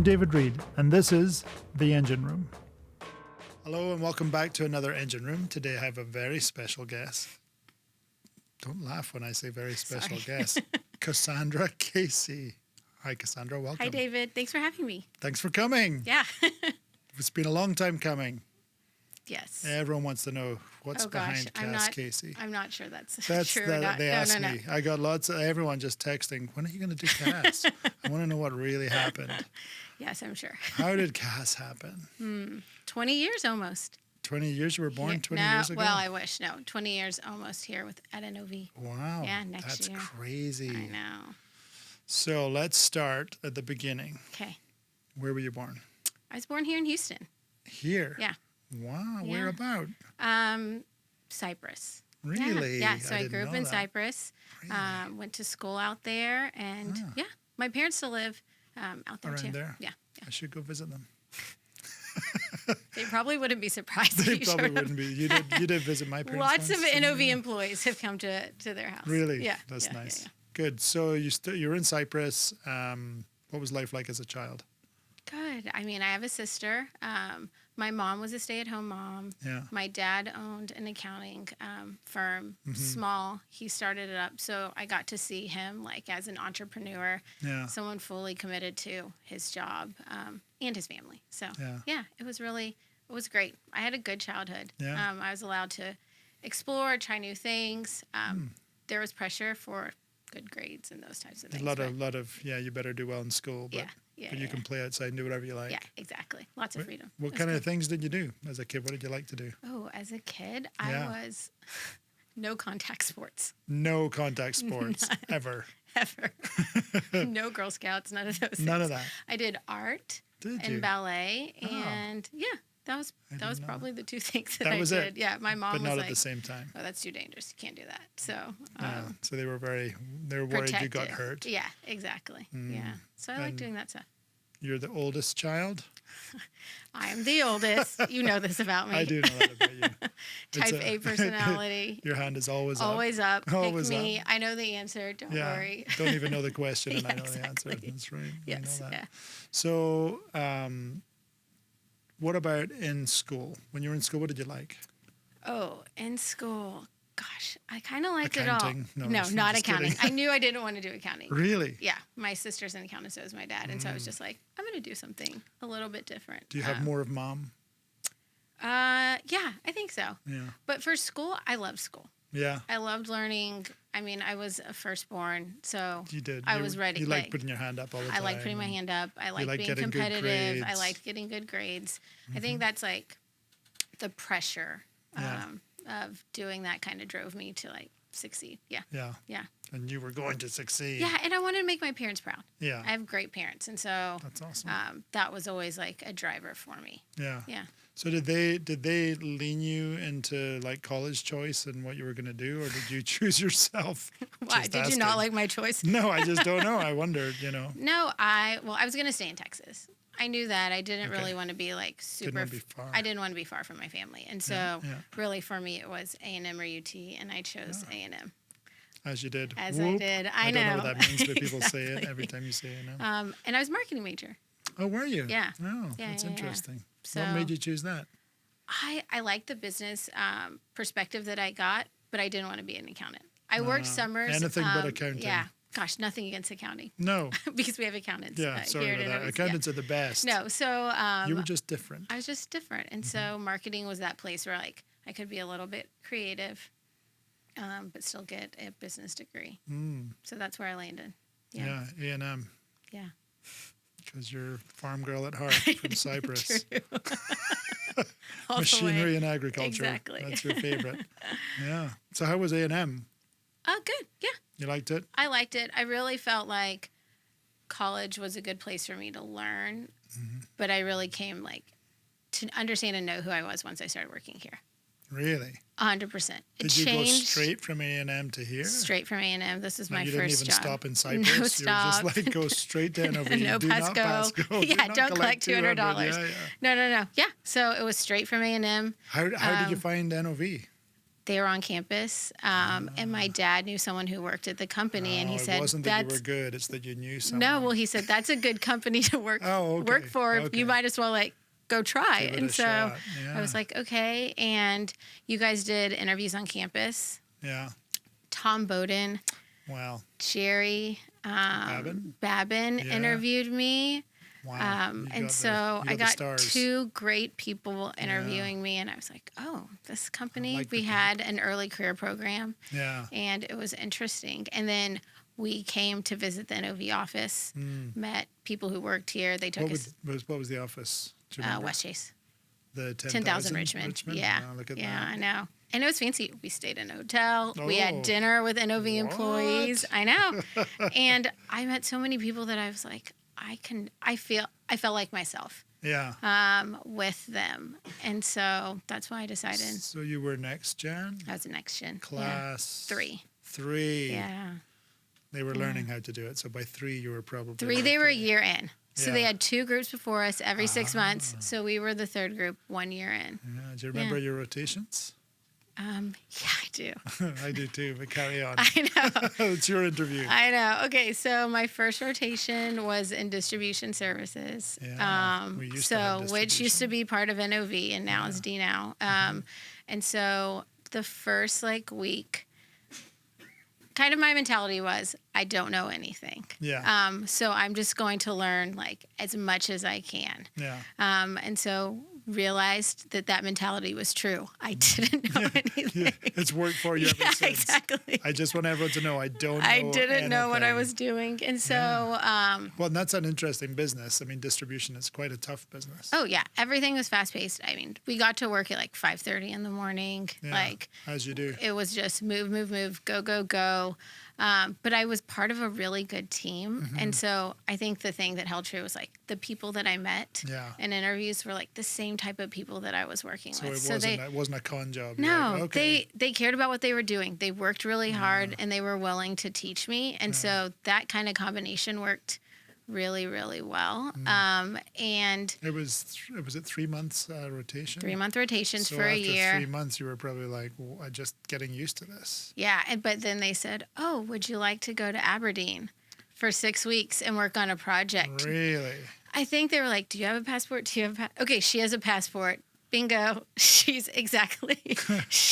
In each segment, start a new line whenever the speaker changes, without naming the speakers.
I'm David Reed, and this is The Engine Room. Hello, and welcome back to another Engine Room. Today I have a very special guest. Don't laugh when I say very special guest. Cassandra Casey. Hi, Cassandra. Welcome.
Hi, David. Thanks for having me.
Thanks for coming.
Yeah.
It's been a long time coming.
Yes.
Everyone wants to know what's behind Cass Casey.
I'm not sure that's true
That,
or not.
they asked
No.
me. I got lots of everyone just texting, when are you going to do Cass? I want to know what really happened.
Yes, I'm sure.
How did Cass happen?
20 years almost.
20 years? You were born 20
no,
years ago?
Well, I wish. No, 20 years almost here at NOV.
Wow.
Yeah, next year.
That's crazy.
I know.
So let's start at the beginning.
Okay.
Where were you born?
I was born here in Houston.
Here?
Yeah.
Wow.
Yeah.
Where about?
Cyprus.
Really?
Yeah. So I
didn't
grew up
know
in
that.
Cyprus.
Really?
Went to school out there, and yeah, my parents still live out there
Around
too.
there?
Yeah.
I should go visit them.
They probably wouldn't be surprised.
They
if you
probably
showed up.
wouldn't be. You did visit my parents.
Lots of
once,
NOV employees have come to their house.
Really?
Yeah.
That's
yeah,
nice.
Yeah,
Good. So you're in Cyprus. What was life like as a child?
Good. I mean, I have a sister. My mom was a stay-at-home mom.
Yeah.
My dad owned an accounting firm, small. He started it up, so I got to see him like as an entrepreneur,
Yeah.
someone fully committed to his job and his family. So
Yeah.
it was great. I had a good childhood.
Yeah.
I was allowed to explore, try new things. There was pressure for good grades and those types of things.
A lot of you better do well in school, but you can play outside and do whatever you like.
Yeah, exactly. Lots of freedom.
What kind of things did you do as a kid? What did you like to do?
Oh, as a kid,
Yeah.
I was no contact sports.
No contact sports ever.
Ever. No Girl Scouts, none of those things.
None of that.
I did art
Did you?
and ballet,
Oh.
and that was
know
probably the two things that
That
I
was
did.
it?
Yeah, my mom
But
was
not
like,
at the same time.
"Oh, that's too dangerous. You can't do that." So,
Yeah. So they were worried you got hurt.
Yeah, exactly. Yeah. So I like
And-
doing that stuff.
You're the oldest child?
I am the oldest. You know this about me.
I do know that about you.
Type A personality.
Your hand is always up.
Always up. Pick
Always
me.
up.
I know the answer. Don't worry.
Don't even know the question and I know the
exactly.
answer. That's right.
Yes.
I know that.
Yeah.
So, what about in school? When you were in school, what did you like?
Oh, in school. Gosh, I kind of liked
Accounting?
it all.
No,
No,
just
not accounting.
kidding.
I knew I didn't want to do accounting.
Really?
Yeah, my sister's an accountant, so is my dad, and so I was just like, I'm going to do something a little bit different.
Do you have more of mom?
Yeah, I think so.
Yeah.
But for school, I loved school.
Yeah.
I loved learning. I mean, I was a firstborn, so
You did.
I was ready.
You liked putting your hand up all the time.
I like putting my hand up. I like
liked
being
getting good
competitive. I
grades.
liked getting good grades. I think that's like the pressure
Yeah.
of doing that kind of drove me to like succeed. Yeah.
Yeah.
Yeah.
And you were going to succeed.
Yeah. And I wanted to make my parents proud.
Yeah.
I have great parents. And so
That's awesome.
that was always like a driver for me.
Yeah.
Yeah.
So did they lean you into like college choice and what you were going to do, or did you choose yourself?
Why?
Just
Did you not
asking.
like my choice?
No, I just don't know. I wondered,
No, I was going to stay in Texas. I knew that. I didn't
Okay.
really want to be like super.
wanna be far.
I didn't want to be far from my family. And so
Yeah.
really for me it was A&M or UT, and I chose A&M.
As you did.
As I
Whoop.
did.
I don't know
know.
what that means, but people say it
Exactly.
every time you say it.
And I was a marketing major.
Oh, were you?
Yeah.
Oh,
Yeah,
that's
yeah, yeah.
interesting.
So-
What made you choose that?
I liked the business perspective that I got, but I didn't want to be an accountant. I worked summers.
Anything but accounting.
Yeah. Gosh, nothing against accounting
No.
because we have accountants.
Yeah, sorry
here
about
at
that.
NOV.
Accountants are the best.
No, so
You were just different.
I was just different, and so marketing was that place where like I could be a little bit creative, but still get a business degree. So that's where I landed.
Yeah, A&M.
Yeah.
Because you're a farm girl at heart from Cyprus.
True. All the
Machinery
way.
and agriculture.
Exactly.
That's your favorite. Yeah. So how was A&M?
Good. Yeah.
You liked it?
I liked it. I really felt like college was a good place for me to learn, but I really came like to understand and know who I was once I started working here.
Really?
100%. It
Did you go
changed
straight from A&M to here?
straight from A&M. This is
No,
my
you
first
didn't even
job.
stop in Cyprus.
No
You were
stop.
just like go straight to NOV.
No
Do not pass go. Do
Yeah,
not
don't collect $200.
Yeah, yeah.
No. Yeah. So it was straight from A&M.
How did you find NOV?
They were on campus, and my dad knew someone who worked at the company, and he said,
it wasn't that you were good; it's that you knew someone.
No, well, he said that's a good company to work for.
Okay.
You might as well like go try.
Give it
And
a
so
shot. Yeah.
I was like, okay. And you guys did interviews on campus.
Yeah.
Tom Bowden,
Wow.
Jerry Babin
Yeah.
interviewed me.
Wow.
And so I got
stars.
2 great people interviewing me, and I was like, oh, this company,
like
we
the
had an early career program,
Yeah.
and it was interesting. And then we came to visit the NOV office, met people who worked here. They took us
What was the office? Do you remember?
West Chase.
The
10,000 Richmond. Yeah.
Wow, look at
Yeah,
that.
I know. And it was fancy. We stayed in a hotel. We
Oh.
had dinner with NOV
What?
employees. I know. And I met so many people that I was like, I felt like myself
Yeah.
with them. And so that's why I decided
So you were next gen?
I was the next gen.
Class
Yeah. 3.
3.
Yeah.
They were learning how to do it. So by 3, you were probably
3, they were a year in. So they
Yeah.
had 2 groups before us every 6 months. So we were the 3rd group 1 year in.
Yeah. Do you remember your rotations?
Yeah, I do.
I do too, but carry on.
I know.
It's your interview.
I know. Okay, so my first rotation was in distribution services.
Yeah, we used to have
Which used to be part of NOV and now is D now. And so the first week, kind of my mentality was I don't know anything.
Yeah.
So I'm just going to learn as much as I can.
Yeah.
And so realized that mentality was true. I didn't know anything.
Yeah, it's worked for you ever since.
Exactly.
I just want everyone to know I don't know
I didn't know what I
anything.
was doing. And so,
Well, and that's an interesting business. I mean, distribution is quite a tough business.
oh yeah, everything was fast paced. I mean, we got to work at 5:30 in the morning.
Yeah, as you do.
It was just move, go, go, go. But I was part of a really good team. And so I think the thing that held true was the people that I met
Yeah.
in interviews were the same type of people that I was working
So
with.
it wasn't a con job. You're
No,
like, okay.
they cared about what they were doing. They worked really hard and they were willing to teach me. And so that kind of combination worked really, really well. And
It was 3 months rotation?
3-month rotations
So
for a
after
year.
3 months, you were probably like, well, I'm just getting used to this.
Yeah. But then they said, oh, would you like to go to Aberdeen for 6 weeks and work on a project?
Really?
I think they were like, do you have a passport? Do you have okay, she has a passport. Bingo. She's exactly.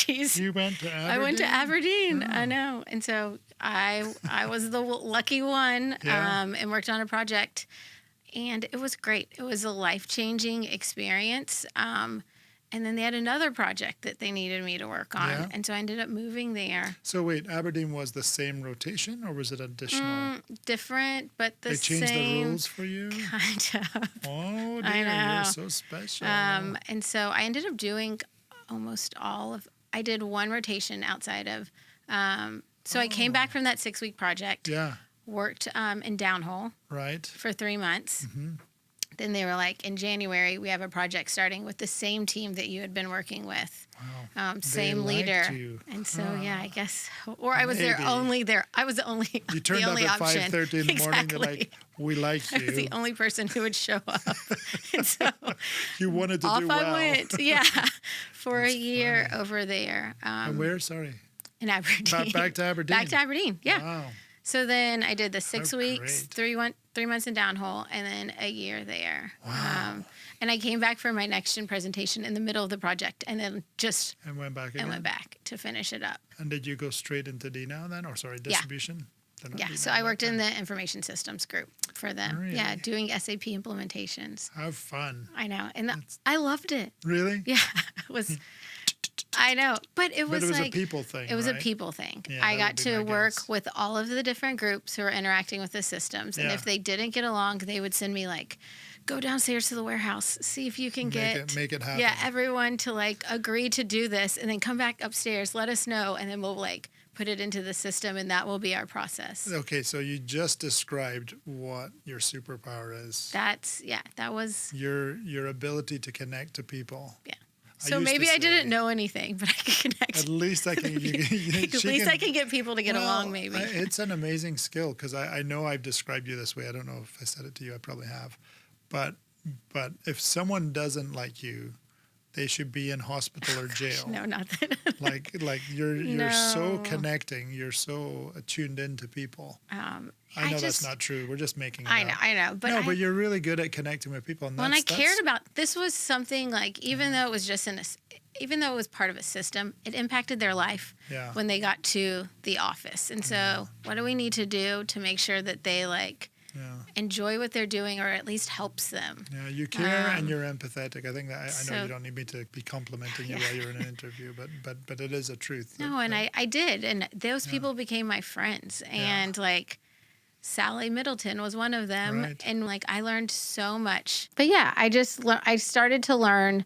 You went to Aberdeen?
I went to Aberdeen.
Oh.
I know. And so I was the lucky one
Yeah.
and worked on a project. And it was great. It was a life-changing experience. And then they had another project that they needed me to work on.
Yeah.
And so I ended up moving there.
So wait, Aberdeen was the same rotation or was it additional?
Different, but the
They changed
same.
the rules for you?
Kind of.
Oh, dear,
I know.
you're so special.
And so I ended up doing almost all of, I did one rotation outside of, so I came back from that 6-week project,
Yeah,
worked in Downhole
right.
for 3 months.
Mm-hmm.
Then they were like, in January, we have a project starting with the same team that you had been working with.
Wow.
Same
They
leader.
liked you.
And so, yeah, I guess, or I was there
Maybe.
only there. I was the only,
You turned
the
up
only
at
option.
5:30 in the morning. They're
Exactly.
like, we like
I was the
you.
only person who would show up. And so
You wanted to
off
do well.
I went, yeah, for
That's
a year
funny.
over there.
And where? Sorry.
In Aberdeen.
Back to Aberdeen.
Back to Aberdeen, yeah.
Wow.
So then I did the 6
How
weeks,
great.
3 months in Downhole, and then a year there.
Wow.
And I came back for my next gen presentation in the middle of the project, and then just
And went back again.
went back to finish it up.
And did you go straight into D now then? Or sorry, distribution? They're not
Yeah.
D
So
now,
I worked
but-
in the information systems group for them. Yeah,
Really?
doing SAP implementations.
Have fun.
I know, and I loved it.
Really?
Yeah, it was. I know, but it was
But it was
like
a people thing,
It was a
right?
people thing.
Yeah,
I
that
got
would be
to
my
work
guess.
with all of the different groups who were interacting with the systems, and
Yeah.
if they didn't get along, they would send me go downstairs to the warehouse, see if you can
Make it happen.
yeah, everyone to agree to do this, and then come back upstairs, let us know, and then we'll put it into the system, and that will be our process.
Okay, so you just described what your superpower is.
That was
Your ability to connect to people.
yeah.
I
So
used to
maybe I
say-
didn't know anything, but I could connect.
At least I can.
At least I can get people to get
Well,
along. Maybe
It's an amazing skill because I know I've described you this way. I don't know if I said it to you. I probably have. But if someone doesn't like you they should be in hospital or jail.
No, not that.
Like you're so
No.
connecting. You're so tuned into people. I know
I
that's
just-
not true. We're just making it
I
up.
know, I know. But
No,
I,
but you're really good at connecting with people. And
when I
that's,
cared about, this was something like, even though it was just even though it was part of a system, it impacted their life
Yeah.
when they got to the office. And so what do we need to do to make sure that they like
Yeah.
enjoy what they're doing, or at least helps them?
Yeah, you care and you're empathetic. I think that I know
so-
you don't need me to be complimenting you while you're in an interview, but it is a truth.
No, and I did. And those people became my friends. And like Sally Middleton was one of them.
Right.
And like I learned so much. But yeah, I started to learn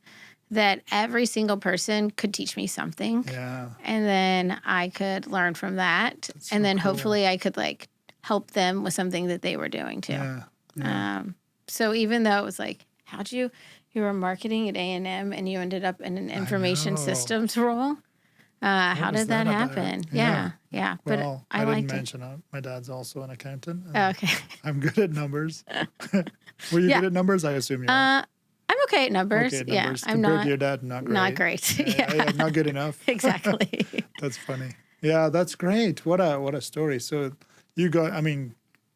that every single person could teach me something.
Yeah.
And then I could learn from that.
That's so
And then
cool.
hopefully I could like help them with something that they were doing too.
Yeah.
So even though it was like, you were marketing at A&M and you ended up in an information
know.
systems role. How
was
did that
that about?
happen?
Yeah.
Yeah. But
Well,
I
didn't
liked it.
mention my dad's also an accountant. and
Okay.
I'm good at numbers. Were you
Yeah.
good at numbers? I assume you are.
I'm okay at numbers.
Okay at
Yeah.
numbers.
I'm
Compared
not
to your dad, not great.
not great. Yeah.
Not good enough.
Exactly.
That's funny. Yeah, that's great. What a story. So you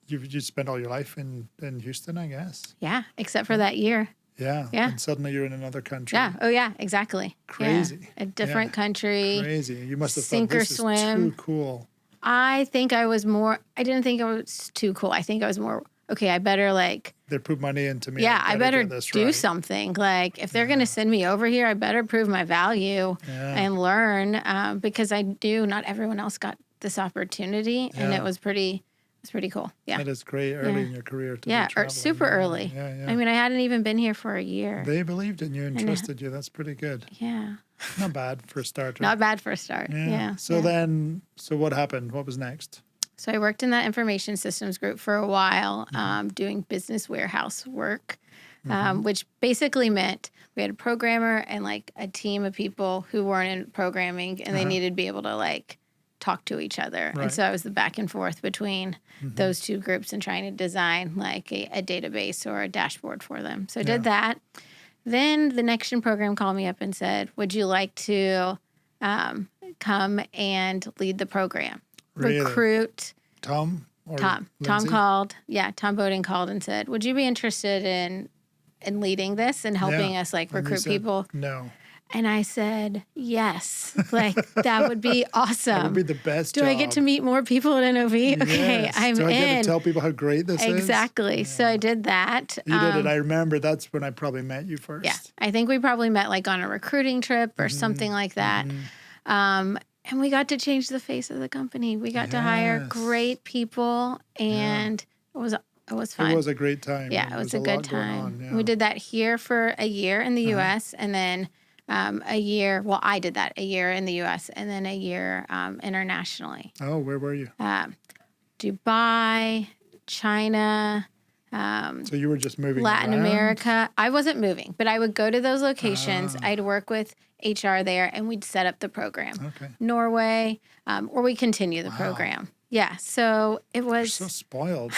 you spent all your life in Houston, I guess.
Yeah. Except for that year.
Yeah.
Yeah.
And suddenly you're in another country.
Yeah. Oh yeah, exactly.
Crazy.
Yeah. A different country.
Crazy. You must have
Sink
thought
or
this is
swim.
too cool.
I didn't think it was too cool. I think I was more, okay, I better like,
They put money into me.
I better
get this
do
right.
something. Like if they're going to send me over here, I better prove my value
Yeah.
and learn because not everyone else got this opportunity. And
Yeah.
it was pretty cool. Yeah.
That is great early in your career to be
Yeah. Or
traveling.
super
Yeah,
early.
Yeah.
I mean, I hadn't even been here for a year.
They believed in you and trusted you. That's pretty good.
Yeah.
Not bad for a starter.
Not bad for a start. Yeah.
So then, what happened? What was next?
So I worked in that information systems group for a while,
Mm-hmm.
doing business warehouse work, which basically meant we had a programmer and like a team of people who weren't in programming, and they needed to be able to like talk to each other.
Right.
And so I was the back and forth between those two groups and trying to design like a database or a dashboard for them. So I did that. Then the Next Gen program called me up and said, would you like to come and lead the program?
Really?
Recruit.
Tom? Or
Tom
Lindsay?
called. Yeah, Tom Bowden called and said, would you be interested in leading this and helping us like
And you
recruit
said,
people?
No.
And I said, yes. Like that would be awesome.
That would be the best
Do
job.
I get to meet more people at NOV? Okay,
Yes.
I'm
Do I
in.
get to tell people how great this is?
Exactly. So I did that.
You did it. I remember that's when I probably met you first.
Yeah, I think we probably met like on a recruiting trip or something like that. And we got to change the face of the company. We got to hire
Yes.
great people, and it was fun.
It was a great time.
Yeah, it was a
There's
good
lot going
time.
on, yeah.
We did that here for a year in the U.S. and then a year. Well, I did that a year in the U.S. and then a year internationally.
Oh, where were you?
Dubai, China,
So you were just moving
Latin
around?
America. I wasn't moving, but I would go to those locations. I'd work with HR there, and we'd set up the program.
Okay.
Norway, or we continue the program. Yeah, so it was.
So spoiled.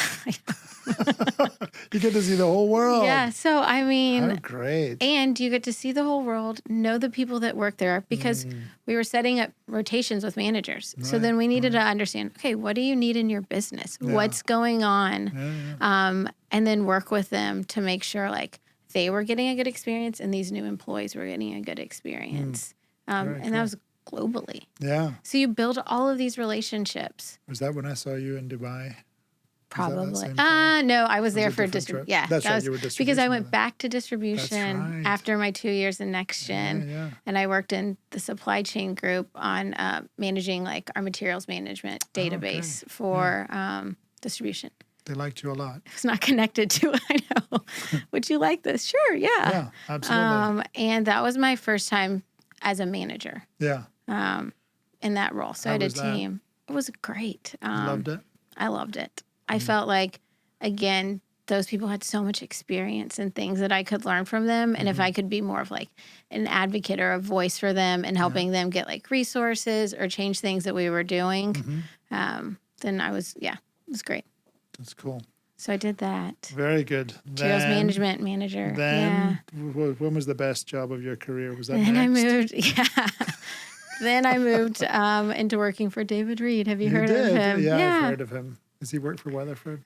You get to see the whole world.
Yeah, so I mean,
How great.
and you get to see the whole world, know the people that work there, because we were setting up rotations with managers. So then we needed to understand, okay, what do you need in your business? What's going on? And then work with them to make sure like they were getting a good experience and these new employees were getting a good experience. And that was globally.
Yeah.
So you build all of these relationships.
Was that when I saw you in Dubai?
Probably.
same time?
No, I was there
a
for
different trip?
distribution. Yeah,
That's
that
right,
was
you were
because I
distribution
went
then.
back to distribution
right.
after my 2 years in Next Gen,
Yeah.
and I worked in the supply chain group on managing like our materials management database for distribution.
They liked you a lot.
It's not connected to. I know. Would you like this? Sure. Yeah.
Yeah, absolutely.
And that was my first time as a manager
Yeah.
in that role. So I
How
had a
was that?
team. It was great.
Loved it.
I loved it. I felt like, again, those people had so much experience and things that I could learn from them. And if I could be more of like an advocate or a voice for them and helping them get like resources or change things that we were doing, then it was great.
That's cool.
So I did that.
Very good.
Sales management manager.
Then, when was the best job of your career? Was that
Then
next?
I moved. Yeah. Then I moved into working for David Reed. Have you heard of him?
Yeah, I've heard of him. Has he worked for Weatherford?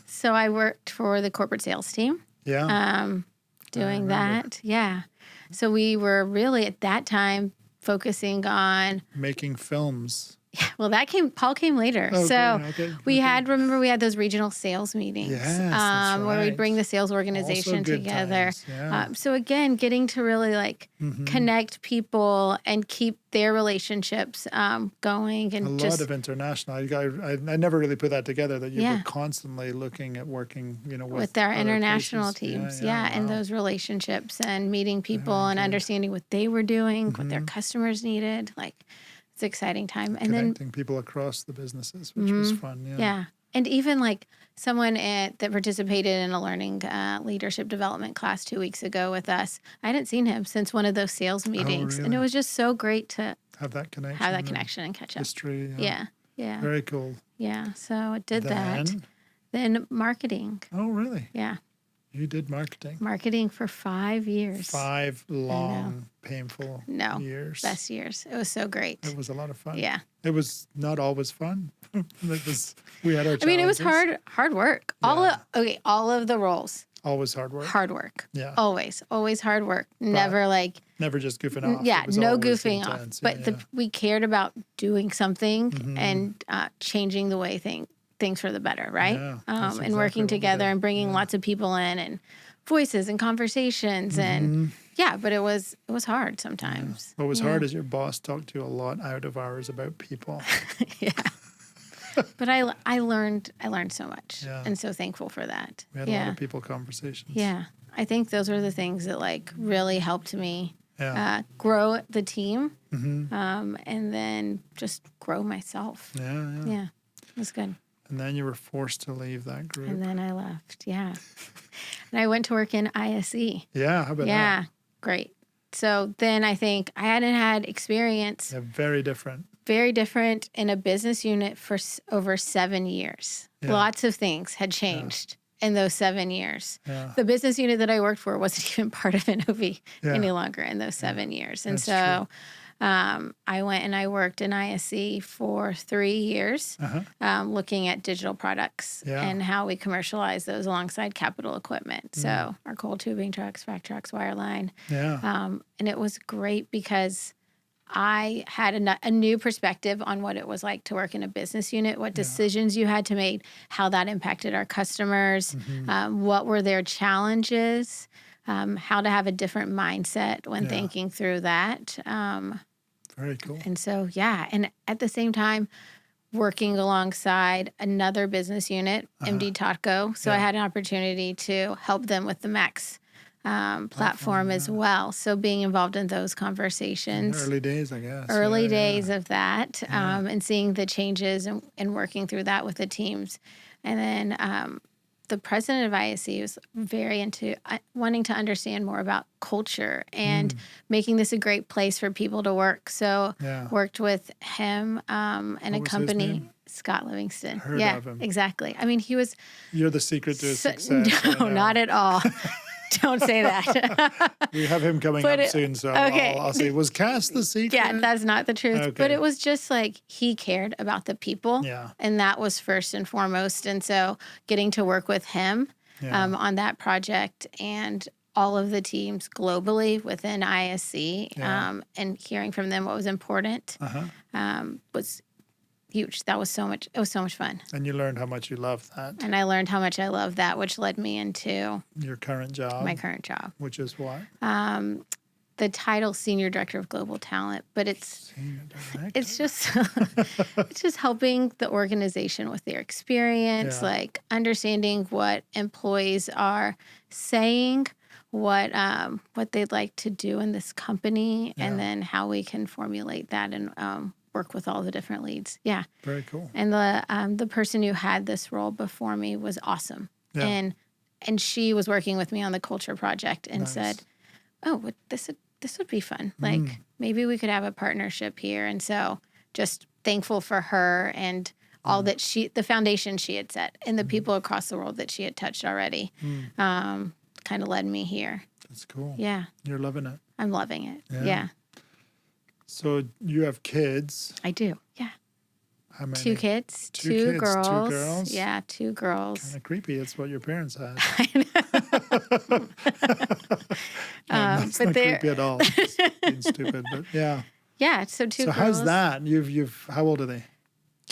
So I worked for the corporate sales team.
Yeah.
Doing that. Yeah. So we were really at that time focusing on
making films.
Well, Paul came later. We had those regional sales meetings where we'd bring the sales organization together. So again, getting to really connect people and keep their relationships going. And
a lot of international. I never really put that together, that you were constantly looking at working, with
our international teams. And those relationships and meeting people and understanding what they were doing, what their customers needed. It's an exciting time. And
connecting people across the businesses, which was fun.
Yeah. And even someone that participated in a learning leadership development class 2 weeks ago with us, I hadn't seen him since one of those sales meetings.
Really?
And it was just so great to
have that connection
and catch up.
History.
Yeah.
Very cool.
Yeah. So I did that. Then marketing.
Oh, really?
Yeah.
You did marketing.
Marketing for 5 years.
5 long, painful years.
Best years. It was so great.
It was a lot of fun.
Yeah.
It was not always fun. We had our challenges.
I mean, it was hard work.
Yeah.
All of the roles.
Always hard work.
Hard work.
Yeah.
Always hard work. Never
never just goofing off.
Yeah, no goofing
intense.
off. But we cared about doing something and changing the way things for the better, right?
Yeah,
and working together and bringing lots of people in and voices and conversations and but it was hard sometimes.
What was hard is your boss talked to you a lot out of hours about people.
Yeah. But I learned so much and so thankful for that.
We had a lot of people conversations.
Yeah. I think those are the things that really helped me grow the team and then just grow myself. Yeah. It was good.
And then you were forced to leave that group.
And then I left, And I went to work in ISE.
Yeah, how about that?
Yeah, great. So then I think I hadn't had experience.
Yeah, very different.
Very different in a business unit for over 7 years.
Yeah.
Lots of things had changed in those 7 years.
Yeah.
The business unit that I worked for wasn't even part of NOV any longer in those 7 years. And
That's true.
I went and I worked in ISE for 3 years, looking at digital products and how we commercialize those alongside capital equipment. So our cold tubing trucks, vac trucks, wireline.
Yeah.
And it was great because I had a new perspective on what it was like to work in a business unit, what decisions you had to make, how that impacted our customers, what were their challenges, how to have a different mindset when thinking through that.
Very cool.
And so, and at the same time, working alongside another business unit, MD Totco. So I had an opportunity to help them with the Max platform as well. So being involved in those conversations.
Early days, I guess.
Early days of that and seeing the changes and working through that with the teams. And then the president of ISC was very into wanting to understand more about culture and making this a great place for people to work. So worked with him and
what
a company,
his name?
Scott Livingston.
Heard of him.
Exactly. I mean, he was...
You're the secret to his success.
No, not at all. Don't say that.
We have him coming up soon, so I'll say, was Cass the secret?
Yeah, that's not the truth.
Okay.
But it was just he cared about the people.
Yeah.
And that was first and foremost. And so getting to work with him on that project and all of the teams globally within ISC and hearing from them what was important was huge. That was so much. It was so much fun.
And you learned how much you love that.
And I learned how much I love that, which led me into
your current job.
My current job,
which is what?
The title Senior Director of Global Talent, but it's just it's just helping the organization with their experience, understanding what employees are saying, what they'd like to do in this company, and then how we can formulate that and work with all the different leads. Yeah. Very cool. And the person who had this role before me was awesome. Yeah. And she was working with me on the culture project and said, "Oh, this would be fun. Maybe we could have a partnership here." And so just thankful for her and all that the foundation she had set, and the people across the world that she had touched already, kind of led me here.
That's cool.
Yeah.
You're loving it.
I'm loving it. Yeah.
So you have kids.
I do. Yeah.
How many?
2 kids,
Two
2
kids,
girls.
2 girls?
Yeah, 2 girls.
Kind of creepy. It's what your parents had.
I know.
That's
but
not
they're
creepy at all. It's being stupid, but yeah.
Yeah, so 2
So
girls.
how's that? How old are they?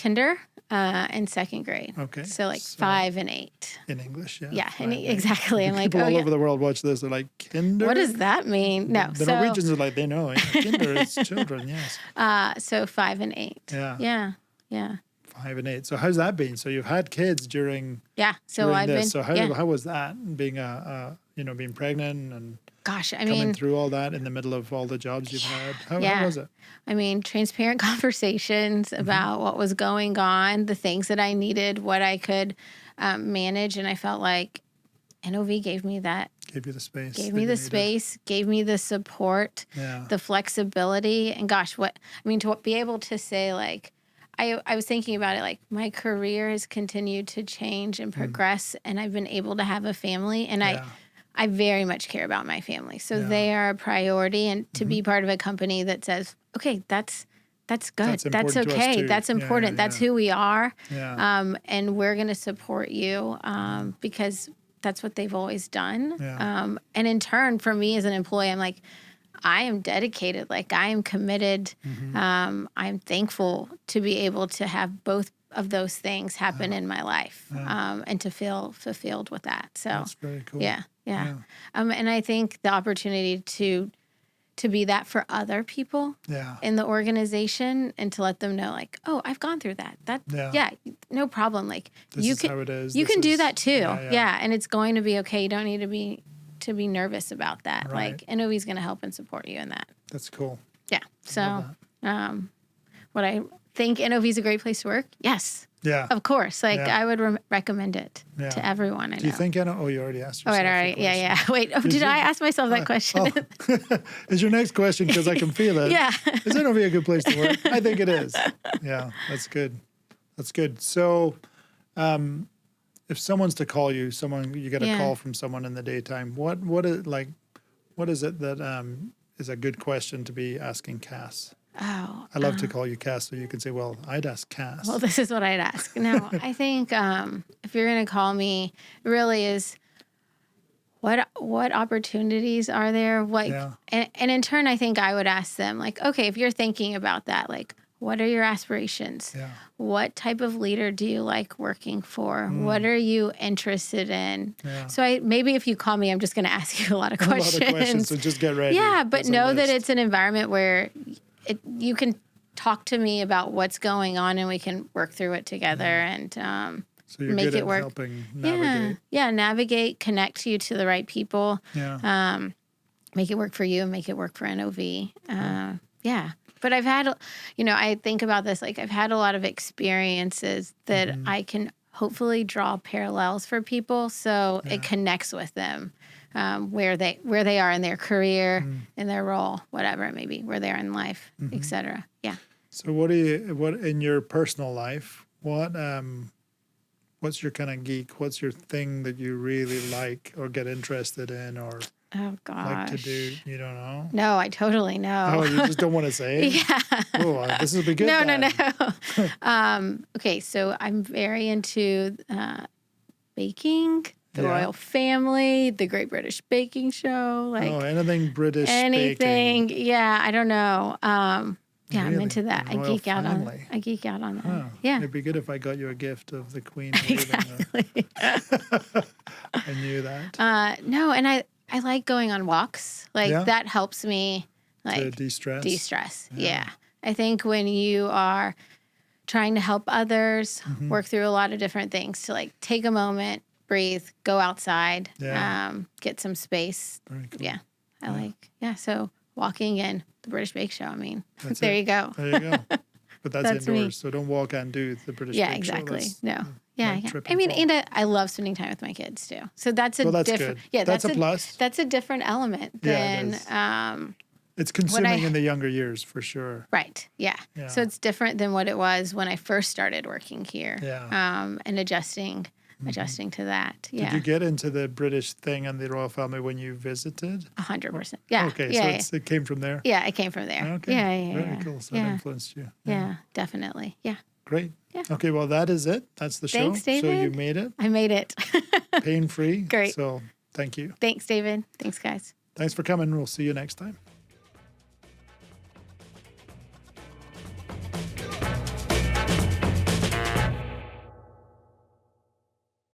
Kinder and 2nd grade.
Okay.
So 5 and 8.
In English, yeah.
Yeah,
5
and
and 8.
exactly. I'm like,
People
oh,
all
yeah.
over the world watch this. They're like, kinder?
What does that mean? No.
The Norwegians are like, they know. Yeah, kinder, it's children, yes.
So 5 and 8.
Yeah.
Yeah. Yeah.
5 and 8. So how's that been? So you've had kids during
Yeah. So
during
I've
this.
been.
So how
yeah.
how was that? Being being pregnant and
Gosh, I
coming
mean,
through all that in the middle of all the jobs you've had. How was it?
I mean, transparent conversations about what was going on, the things that I needed, what I could manage, and I felt like NOV gave me that.
Gave you the space.
Gave me the space, gave me the support, the flexibility, and gosh, to be able to say like, I was thinking about it like my career has continued to change and progress, and I've been able to have a family, and I very much care about my family, so they are a priority, and to be part of a company that says, okay, that's good, that's okay, that's important, that's who we are, and we're going to support you because that's what they've always done. And in turn, for me as an employee, I'm like, I am dedicated. Like, I am committed. I'm thankful to be able to have both of those things happen in my life and to feel fulfilled with that. So
that's very cool.
Yeah. And I think the opportunity to be that for other people in the organization and to let them know, like, oh, I've gone through that. No problem. Like,
this is how it is.
You can do that too. And it's going to be okay. You don't need to be nervous about that.
Right.
Like, NOV's going to help and support you in that.
That's cool.
Yeah. So, what I think NOV's a great place to work? Yes.
Yeah.
Of course. Like, I would recommend it to everyone I know.
Do you think you already asked yourself.
Oh, right. Yeah. Wait, did I ask myself that question?
Is your next question, because I can feel it.
Yeah.
Is NOV a good place to work? I think it is. Yeah, that's good. That's good. So, if someone's to call you, you get a call from someone in the daytime, what is it that is a good question to be asking Cass?
Oh,
I love to call you Cass, so you can say, well, I'd ask Cass.
Well, this is what I'd ask. No, I think if you're going to call me, it really is what opportunities are there? And in turn, I think I would ask them, like, okay, if you're thinking about that, like, what are your aspirations? What type of leader do you like working for? What are you interested in? So maybe if you call me, I'm just going to ask you a lot of questions.
A lot of questions, so just get ready.
Yeah, but know that it's an environment where you can talk to me about what's going on and we can work through it together and
so you're
make
good
it
at
work.
Helping navigate.
Navigate, connect you to the right people. Make it work for you and make it work for NOV. But I've had, I think about this, like, I've had a lot of experiences that I can hopefully draw parallels for people so it connects with them where they are in their career, in their role, whatever it may be, where they are in life, etc. Yeah.
So what in your personal life, what's your kind of geek? What's your thing that you really like or get interested in or like to do? You don't know?
No, I totally know.
Oh, you just don't want to say it?
Yeah.
Oh, this will be good.
No. Okay, so I'm very into baking, the Royal Family, the Great British Baking Show. Like,
anything British baking.
Yeah, I don't know. Yeah,
Really?
I'm into that. I geek out on that.
Huh.
Yeah.
It'd be good if I got you a gift of the Queen.
Exactly.
I knew that.
No, and I like going on walks. Like, that helps me, like,
to de-stress.
Yeah. I think when you are trying to help others, work through a lot of different things, to, like, take a moment, breathe, go outside, get some space.
Very cool.
Yeah. So walking in the British Bake Show, there you go.
There you go. But that's indoors,
me.
So don't walk and do the British Bake Show.
Yeah, exactly. No.
Like
and I love spending time with my kids too. So that's
that's different.
Good. Yeah,
that's a plus.
That's a different element than
It's consuming in the younger years for sure.
Right. Yeah. So it's different than what it was when I first started working here.
Yeah.
And adjusting to that. Yeah.
Did you get into the British thing and the royal family when you visited?
100%. Yeah.
Okay.
Yeah,
So it came from there?
Yeah, it came from there.
Okay.
Yeah.
Very cool. So it influenced you.
Yeah, definitely. Yeah.
Great.
Yeah.
Okay. Well, that is it. That's the show.
Thanks, David.
So you made it.
I made it.
Pain-free.
Great.
So thank you.
Thanks, David. Thanks, guys.
Thanks for coming. We'll see you next time.